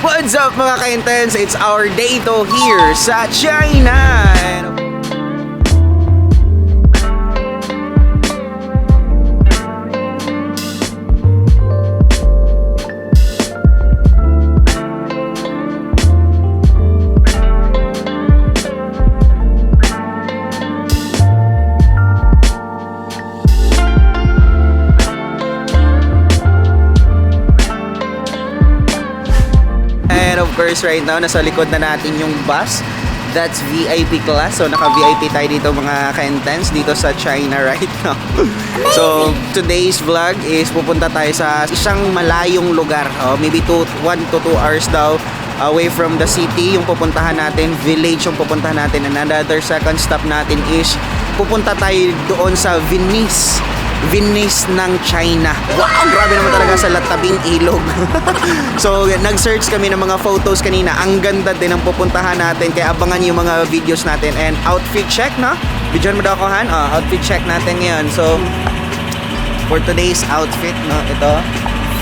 What's up mga ka-intense? It's our day to here sa China. And of course, right now, nasa likod na natin yung bus. That's VIP class. So, naka-VIP tayo dito mga ka-intense dito sa China right now. So, today's vlog is pupunta tayo sa isang malayong lugar. Maybe 1 to 2 hours daw away from the city yung pupuntahan natin. Village yung pupuntahan natin. And another second stop natin is pupunta tayo doon sa Venice ng China. Wow! Grabe naman talaga sa tabing ilog. So, nag-search kami ng mga photos kanina. Ang ganda din ang pupuntahan natin. Kaya abangan yung mga videos natin. And outfit check, no? Bidyon mo daw ako, Han? Outfit check natin ngayon. So, for today's outfit, no? Ito,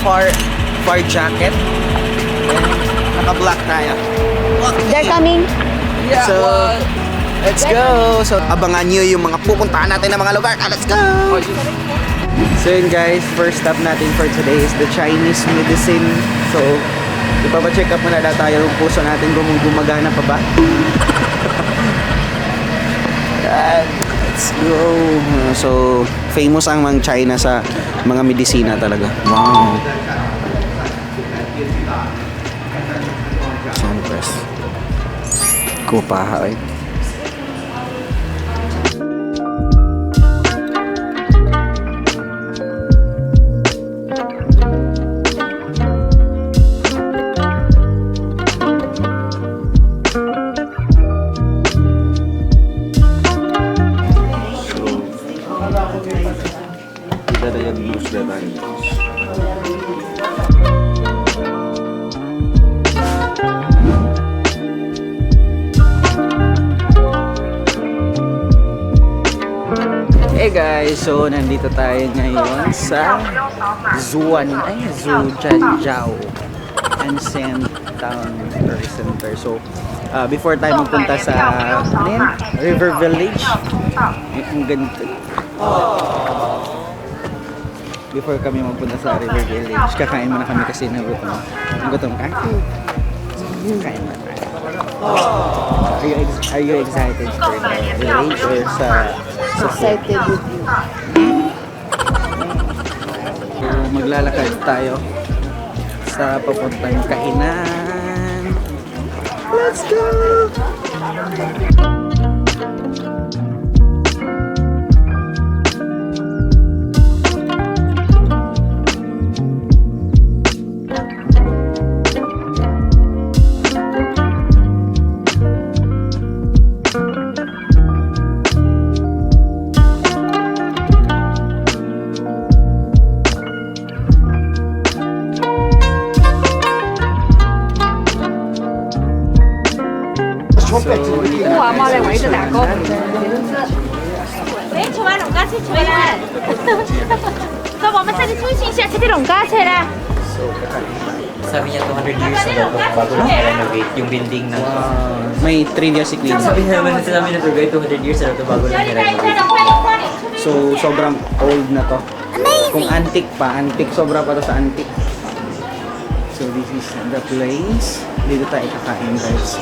far jacket. And naka-black tayo. They're coming. Yeah, so, let's go! So, abangan nyo yung mga pupuntahan natin ng mga lugar. Let's go! So yun guys, first stop natin for today is the Chinese medicine. So, ipapacheck up muna na tayo yung puso natin kung gumagana pa ba. Yan, let's go! So, famous ang mga China sa mga medisina talaga. Wow! Sunpress. Kupaha eh. Hey guys, so nandito tayo ngayon sa Zhujiao Ancient Town Center. So, before tayo magpunta sa River Village, ang ganda. Before kami magpunta sa River Village, kakain muna kami kasi nagutom. Nagutom ka? Kain muna. Are you excited for the village or sa Excited with you. So, maglalakad tayo sa papuntang kainan. Let's go! Sabi niya 200 years ago bago na renovate yung building ng... May trivia si Queen. Sabi naman na tour guide 200 years ago bago na renovate. So, sobrang old na to. Kung antique pa, sobra pa to sa antique. So, this is the place. Dito tayo kakain, guys.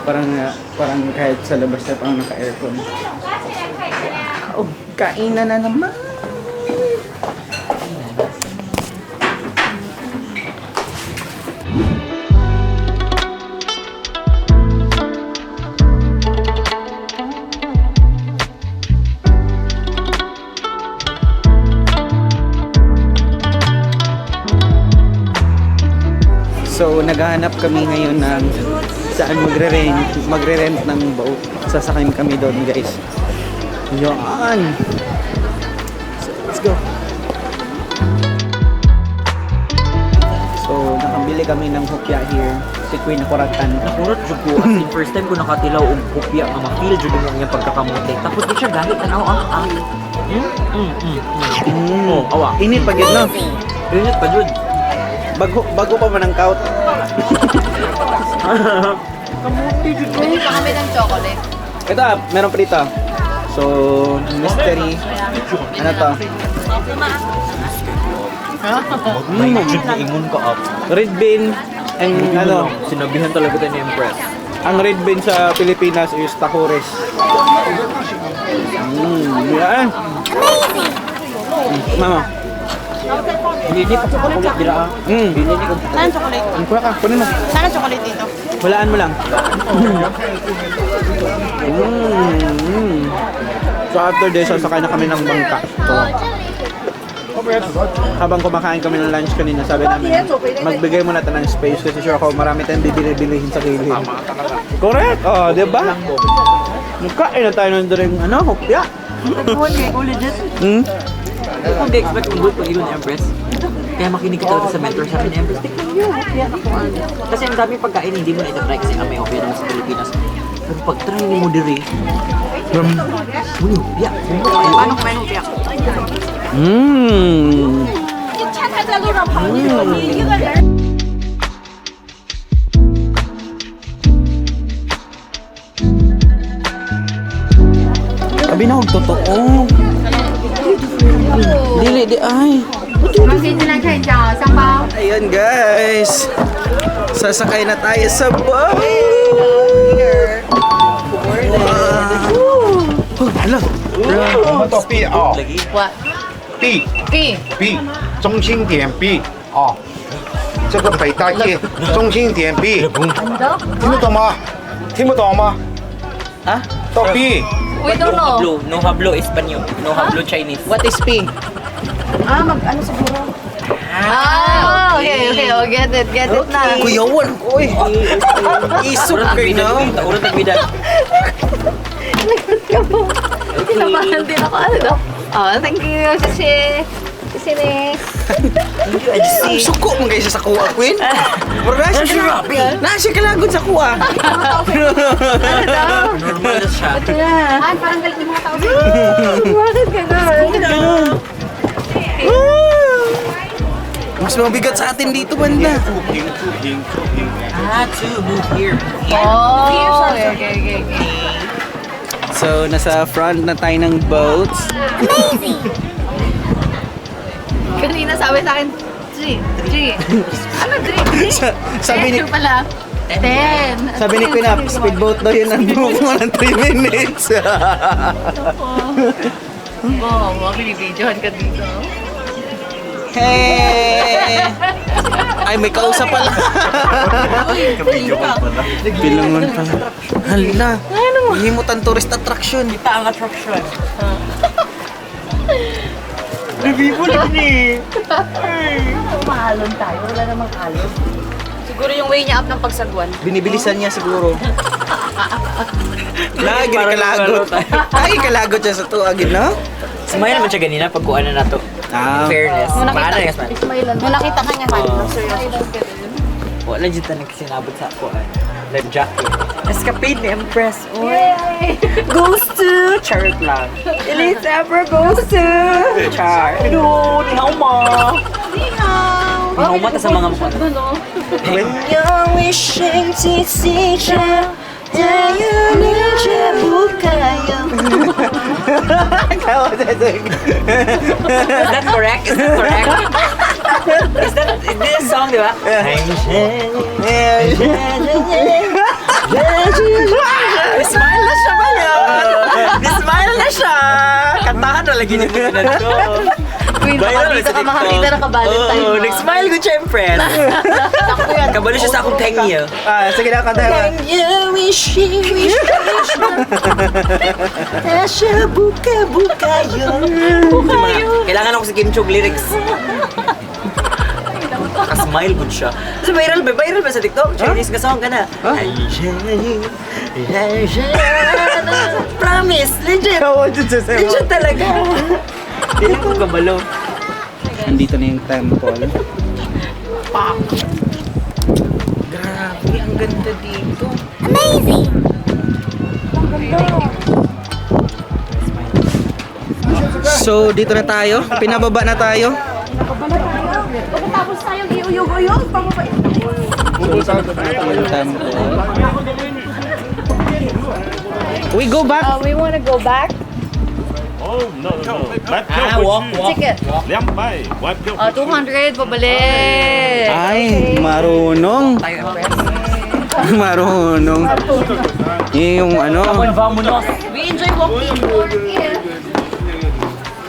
Parang kahit sa labas na parang naka-aircon. Wow! Kainan na naman! So, naghahanap kami ngayon ng saan magre-rent ng boat. Sasakayin kami doon, guys. Yan! So, let's go! So, nakabili kami ng hopya here. Si Queen Kuratan. Nakurot jud ko as in first time ko nakatilaw og kopya nga ma-feel jud mo ang iyang pagkakamote. Tapos di siya galit tanaw ang Awa. Init pa yun, no? Init pa dun. Bago pa man ang kaut. Bili pa kami ng chocolate. Ito, meron pa dito. So, mystery. Ano to? May jud ni ingon ka up. Red bean. And ano, Sinabihan talaga tayo ni Empress. ang red bean sa Pilipinas is takores. Yan. Mama. Hindi pa chocolate dira. Hindi ni ko. Saan chocolate? Ang kuha ka, kunin mo. Saan chocolate dito? Walaan mo lang. So after this, sasakay na kami ng bangka. Habang kumakain kami ng lunch kanina, sabi namin, magbigay muna tayo ng space kasi sure ako marami tayong bibili-bilihin sa gilid. Correct! Oh, di ba? Nagkain na tayo ng drink, hopya. Kung di-expect kung good pag ilun ni Empress. Kaya makinig ka talaga sa mentor sa akin ni Empress. Tikman nyo, hopya ako. Kasi ang daming pagkain hindi mo na ita-try kasi may hopya naman sa Pilipinas. Pero pag try ni mo diri, hopya. Paano kumain ng piyak? Sabi na huwag totoo. Dili, di ay. Ayun guys. Sasakay na tayo sa boat. Oh, hala. 到 B 哦 What?，B P. B 中心点 B 哦，这个北大街中心点 B，听得懂吗？听不懂吗？ Ah? 到 B We don't know. No hablo Espanyol. No hablo Chinese. What is P? Mag-ano siguro? Okay. Oh, get it na. Kuyawan ko eh. Isok kayo na. Urang tagbida. Kinamahan din ako. Ano daw? Oh, thank you, Sisi. Sisi next. Suko mo kayo sa kuha, Queen. Pero nasa kalagod sa kuha. Ano daw? Normal na siya. Parang galit yung mga tao. Bakit gano'n? Mas mabigat sa atin dito, banda. To move here. Oh, okay. So, nasa front na tayo ng boats. Kanina sabi sa akin, 3. Ano 3? Sabi ni- 10 pala. 10. Sabi ni Queen Up, speedboat daw yun. Nandun mo ng 3 minutes. Wow, binibidyohan ka dito. Hey! Ay, may kausap pala. Bilangon pala. Hala. Himutan tourist attraction. Kita ang attraction. Mahalon tayo, wala namang alon. Siguro yung way niya up ng pagsagwan. Binibilisan niya siguro. Lagi kalagot. Ay, kalagot siya sa tuagin, no? Smile naman siya ganina pag kuha na nato. Fairness. Nung Paano nakita, yung smile? nung nakita ka niya, Wala dito na sinabot sa kuhaan. Life jacket. Escapade ni Empress. Yay! Goes to Charot lang. Elite ever goes to Char. Hello, ni hao ma. Ni hao ma ta sa mga mukha. When you're wishing to see Char, tayo ni Char bukayo. Is that correct? Is that correct? Is this song, di ba? Smile na siya ba yun? Smile na siya! Kantahan na lagi ni Bukinan ko. Queen, baka dito ka makakita na ka-valentine mo. Nag-smile ko siyempre. Kabalo siya sa akong tengi. Sige na, kanta ka. You wish, Asya, buka yun. Kailangan ako sa Kim Chog lyrics. Naka-smile good siya. Kasi viral ba sa TikTok? Chinese ka song ka na. Promise, legit. Legit talaga. Hindi ko kabalo. Nandito na yung temple. Grabe, ang ganda dito. So, dito na tayo. Pinababa na tayo. Tapos tayo iuyog-uyog. We go back. We wanna go back. 买票回去 Ticket. 200，买票 200, pabalik. Ay, marunong. Marunong. Yun yung ano. Vamonos. We enjoy walking.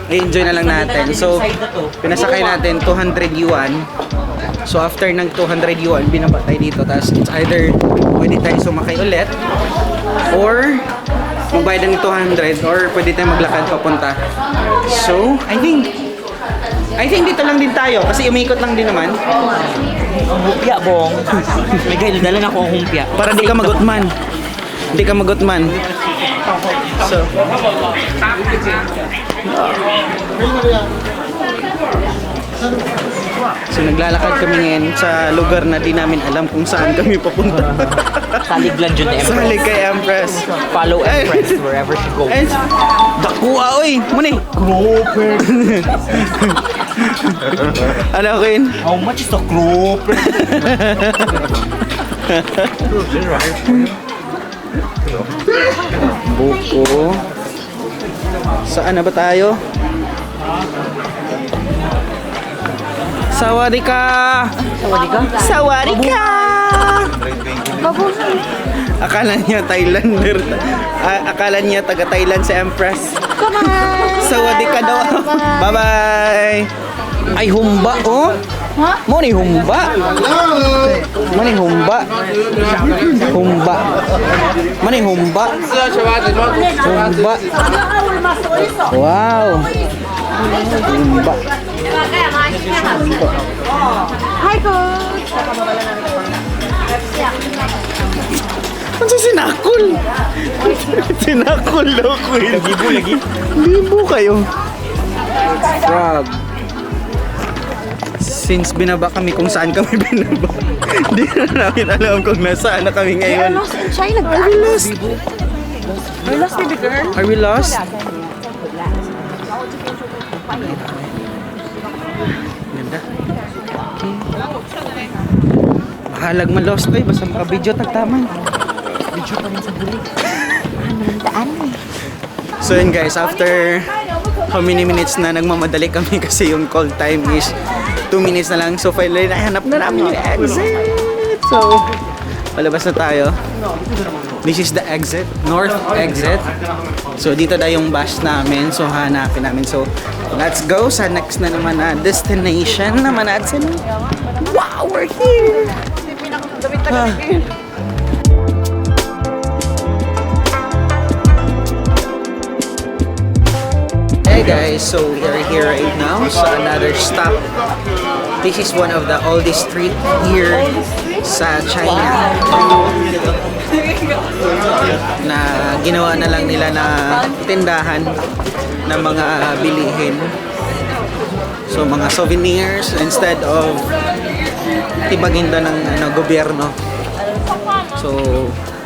I-enjoy na lang natin. So, pinasakay natin 200 yuan. So, after ng 200 yuan, binaba tayo dito. Tapos, it's either pwede tayo sumakay ulit or magbayad ng 200 or pwede tayo maglakad papunta. So, I think dito lang din tayo kasi umikot lang din naman. Ang humpya, bong. May gaya, dala na ako ang humpya. Para di ka magutman. Di ka magutman. So, naglalakad kami ngayon sa lugar na di namin alam kung saan kami papunta. Salig lang dyan na Empress. Salig kay Empress. Follow Empress wherever she goes. Eh, dakua oy, muni. Ano ko yun? How much is the group? Buko. Saan na ba tayo? Sawadika! Sawadika! Akala niya Thailander. Akala niya taga Thailand si Empress. Sawadika daw. Bye-bye! Ay, humba, oh! Mo ni humba. Mo ni humba. Humba. Mo ni humba. Humba. Wow. Humba. Hi, Coach. Ano sa sinakol? Sinakol daw ko yun. Libo lagi. Libo kayo. Frog. Since binaba kami kung saan kami binaba, hindi na namin alam kung nasaan na kami ngayon. Lost in China, Are we lost? We're lost, baby girl. Are we lost? Ganda. Bahalag ma-lost ko eh. Basta maka-video tagtaman. Video pa rin sa huli. So yun guys, after how many minutes na nagmamadali kami kasi yung call time is 2 minutes na lang. So finally nahanap na namin yung exit. So palabas na tayo. This is the exit, north exit. So dito na yung bus namin. So hanapin namin. So let's go sa next na naman na destination naman natin. Wow, we're here! Hey guys, so we are here right now sa another stop. This is one of the oldest street here sa China na ginawa na lang nila na tindahan ng mga bilihin. So mga souvenirs instead of tibagin daw ng gobyerno. So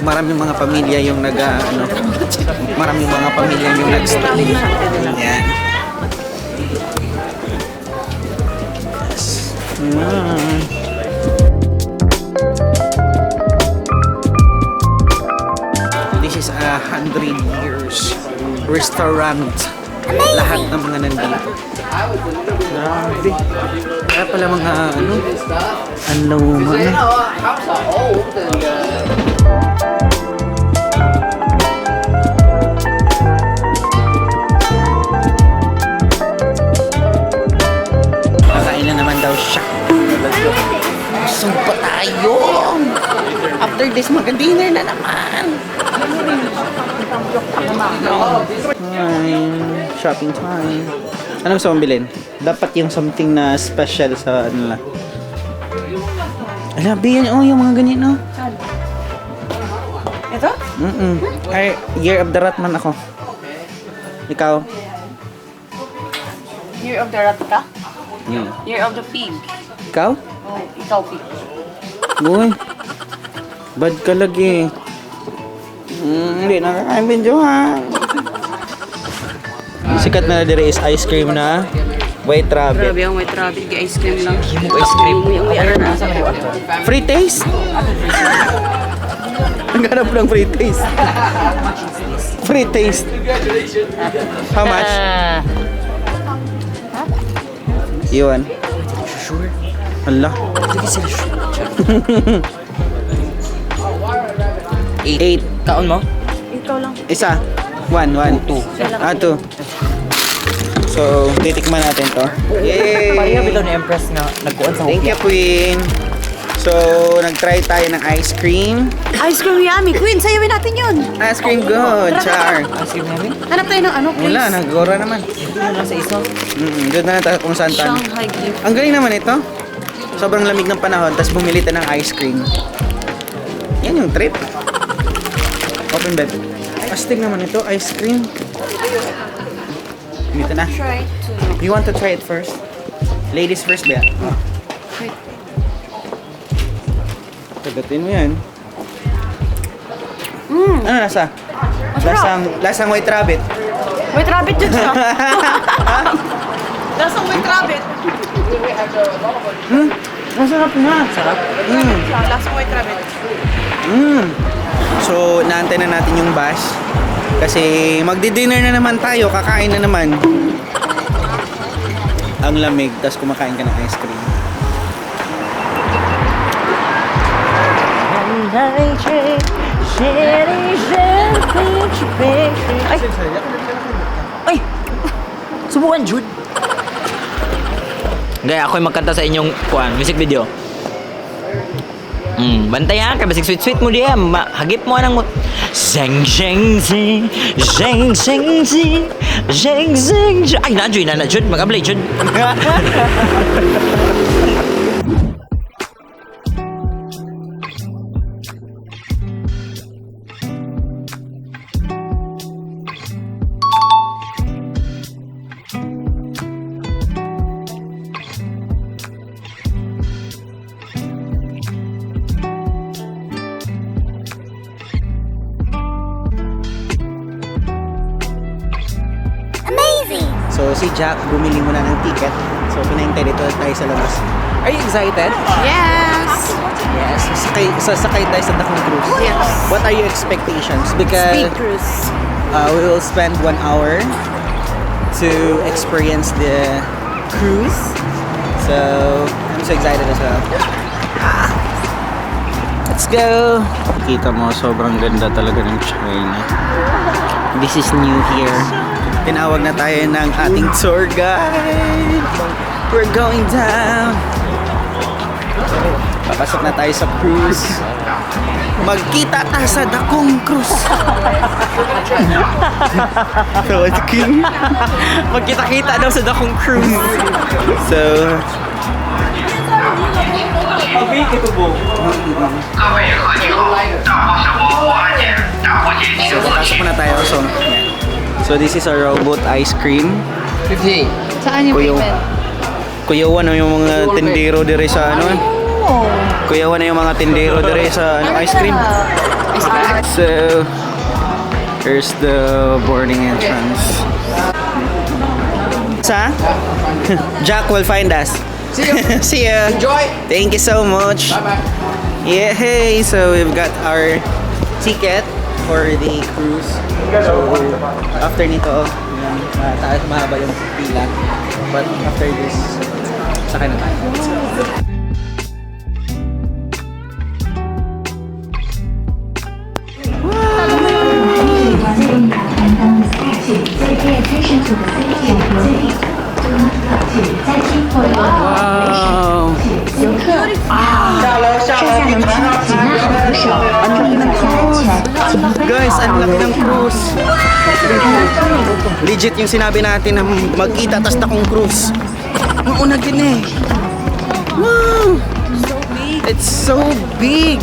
maraming mga pamilya yung maraming mga pamilya yung nag-stay. Yan. Yes. This is 100 years restaurant. Lahat ng mga nandito. Grabe. Kaya pala mga ang luma na. Kakain na naman daw siya. Busog pa tayo. After this, mag-dinner na naman. Time. Shopping time. Ano gusto mong bilhin? Dapat yung something na special sa ano lang. Alabi yan, yung mga ganyan, no? Ito? Ay, Year of the Rat man ako. Ikaw? Year of the rat ka? Yeah. Year of the pig. Ikaw? Oh, ikaw pig. Uy. Bad ka lagi. Hindi nakakain video ha. Sikat na dire is ice cream na White Rabbit. Grabe ang white rabbit. Ice cream lang. Ice cream. May ano na. Free taste? Ang ganap ng free taste. Free taste. How much? Yun. Sure. Allah. Hindi sila sure. 8. Kaon mo? Isa. 1. 2. 2. So, titikman natin to. Yay! Pareha bitaw ni Empress na nagkuhan sa Thank you, Queen. So, nag-try tayo ng ice cream. Ice cream yummy. Queen, sayawin natin yun. Ice cream good, Char. Ice cream namin? Hanap tayo ng ano, please. Wala, nag-gora naman. Ito na lang sa isa. Doon na lang tayo kung saan tayo. Shanghai gift. Ang galing naman ito. Sobrang lamig ng panahon, tapos bumili tayo ng ice cream. Yan yung trip. Open bed. Astig naman ito, ice cream. Dito na. Try to. You want to try it first? Ladies first, Bea. Tagatin mo yan. Ano lasa? Lasang white rabbit. White rabbit yun siya. Lasang white rabbit. Masarap nga. Sarap. Lasang white rabbit. So, naantay na natin yung bus. Kasi magdi-dinner na naman tayo, kakain na naman. Ang lamig, tapos kumakain ka ng ice cream. Ay! Subukan, Jude. Gaya, ako'y magkanta sa inyong music video. Bantayan ka, basig sweet mo diya. Hagip mo anang mo. Zeng, zeng, zeng. Zeng, zeng, zeng. Zeng, zeng, zeng. Ay, na, Jude. Mag-ablay, Jude. So, si Jack bumili muna ng ticket. So, pinahintay dito tayo sa labas. Are you excited? Yes. Yes. Sasakay tayo sa Dakong Cruise. Yes. What are your expectations? Because Speed cruise. we will spend 1 hour to experience the cruise. So, I'm so excited as well. Let's go! Kita mo, sobrang ganda talaga ng China. This is new here. Tinawag na tayo ng ating tour guide. We're going down. Papasok na tayo sa cruise. Magkita tayo sa Dakong Cruise. So, it's king. Magkita-kita daw sa Dakong Cruise. So, papasok na tayo. So, this is a robot ice cream. Saan yung Kuya, payment? Kuyawan na yung mga tindero dire sa ano. Kuyawan na yung mga tindero dire sa ano, ice cream. So, here's the boarding entrance. Sa? Jack will find us. See you. See you. Enjoy. Thank you so much. Bye-bye. Yeah, hey, so we've got our ticket for the cruise. So, after nito, mahaba yung pila. But after this, sakay na tayo. Let's go. Wow! Guys, ang laki ng cruise. Legit yung sinabi natin na magkita tas Dakong Cruise. Mauna din eh. Wow! It's so big.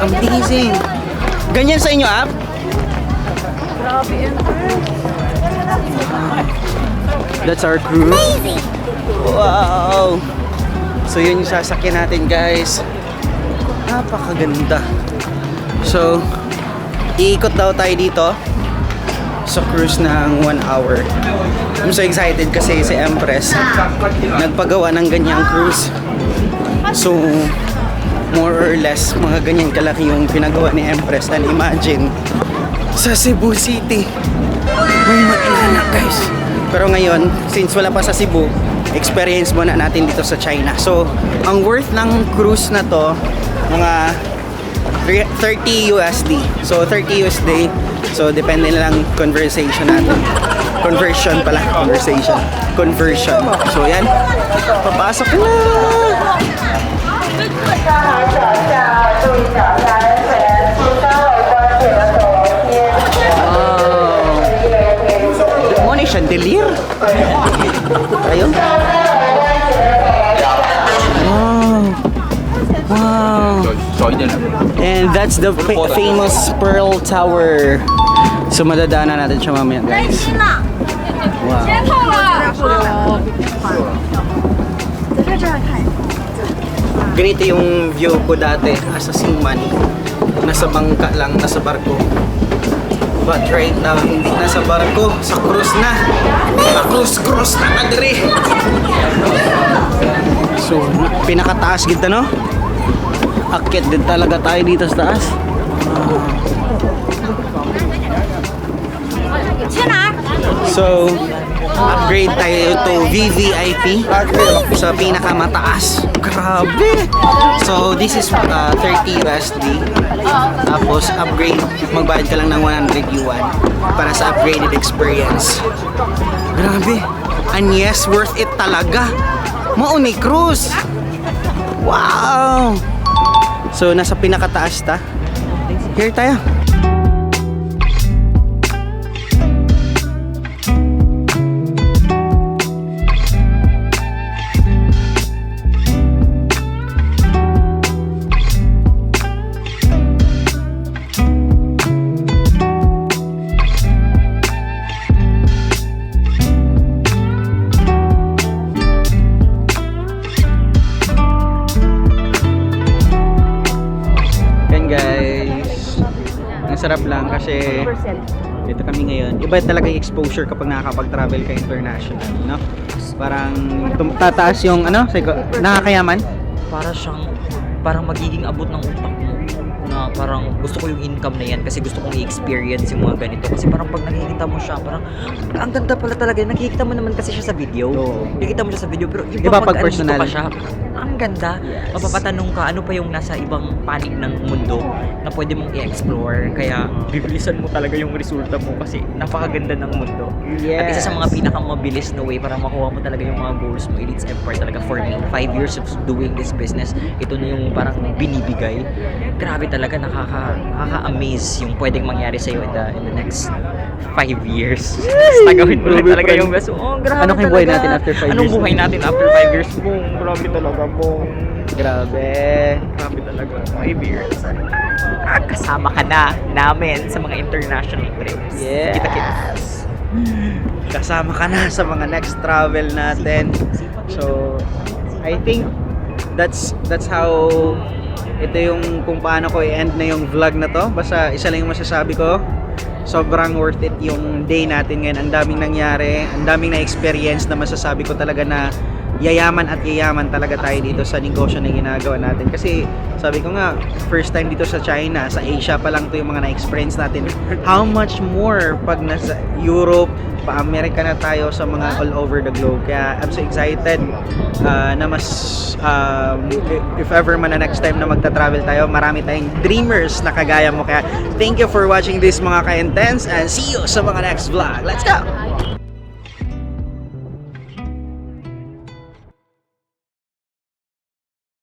Amazing. Ganyan sa inyo, app? That's our cruise. Amazing. Wow. So yun yung sasakyan natin, guys. Napakaganda. So, iikot daw tayo dito. sa cruise ng 1 hour. I'm so excited kasi si Empress nagpagawa ng ganyang cruise. So, more or less, mga ganyan kalaki yung pinagawa ni Empress. And imagine, sa Cebu City, may mag-inanak guys. Pero ngayon, since wala pa sa Cebu, experience muna natin dito sa China. So, ang worth ng cruise na to, mga 30 USD. So, 30 USD. So, depende na lang conversation natin. Conversion pala. Conversion. So, yan. Papasok na! Mo ni chandelier. Ayun. Wow. And that's the famous Pearl Tower. So madadaanan natin siya mamaya, guys. Wow. Ganito yung view ko dati as a seaman. Nasa bangka lang, nasa barko. But right now, hindi nasa barko, sa cruise na. Cruise na kadiri. So, pinakataas gito, no? Akit din talaga tayo dito sa taas. So, upgrade tayo to VVIP sa pinakamataas. Grabe! So, this is 30 USD. Tapos, upgrade, magbayad ka lang ng 100 yuan para sa upgraded experience. Grabe! And yes, worth it talaga. Mauni cruise! Wow! So, nasa pinakataas ta. Here tayo. Sarap lang kasi dito kami ngayon. Iba talaga yung exposure kapag nakakapag-travel ka international, no? Parang tataas yung nakakayaman. Parang magiging abot ng utak mo na parang gusto ko yung income na yan kasi gusto kong i-experience yung mga ganito kasi parang pag nakikita mo siya parang ang ganda pala talaga, nakikita mo naman kasi siya sa video. Nakikita mo siya sa video pero iba pag personal pa siya. Ang ganda. Yes. Mapapatanong ka ano pa yung nasa ibang panig ng mundo na pwede mong i-explore. Kaya bibilisan mo talaga yung resulta mo kasi napakaganda ng mundo. Yes. At isa sa mga pinakamabilis na way para makuha mo talaga yung mga goals mo. Elite's Empire talaga for me. 5 years of doing this business. Ito na yung parang binibigay. Grabe talaga, nakaka-amaze yung pwedeng mangyari sa'yo in the next 5 years. Tagawin mo lang talaga yung best. Oh, grabe ano kayong buhay natin after 5 years? Anong buhay natin after 5 years? Grabe talaga, Bong. Grabe. Grabe talaga. 5 years. Kasama ka na namin sa mga international trips. Yes. Kita-kits. Kasama ka na sa mga next travel natin. So, I think that's how ito yung kung paano ko i-end na yung vlog na to. Basta isa lang yung masasabi ko. Sobrang worth it yung day natin ngayon. Ang daming nangyari, ang daming na-experience na masasabi ko talaga na yayaman at yayaman talaga tayo dito sa negosyo na ginagawa natin. Kasi sabi ko nga, first time dito sa China, sa Asia pa lang to yung mga na-experience natin. How much more pag nasa Europe, pa-America na tayo sa mga all over the globe. Kaya I'm so excited na mas if ever man na next time na magta-travel tayo, marami tayong dreamers na kagaya mo. Kaya thank you for watching this mga ka-intense and see you sa mga next vlog. Let's go!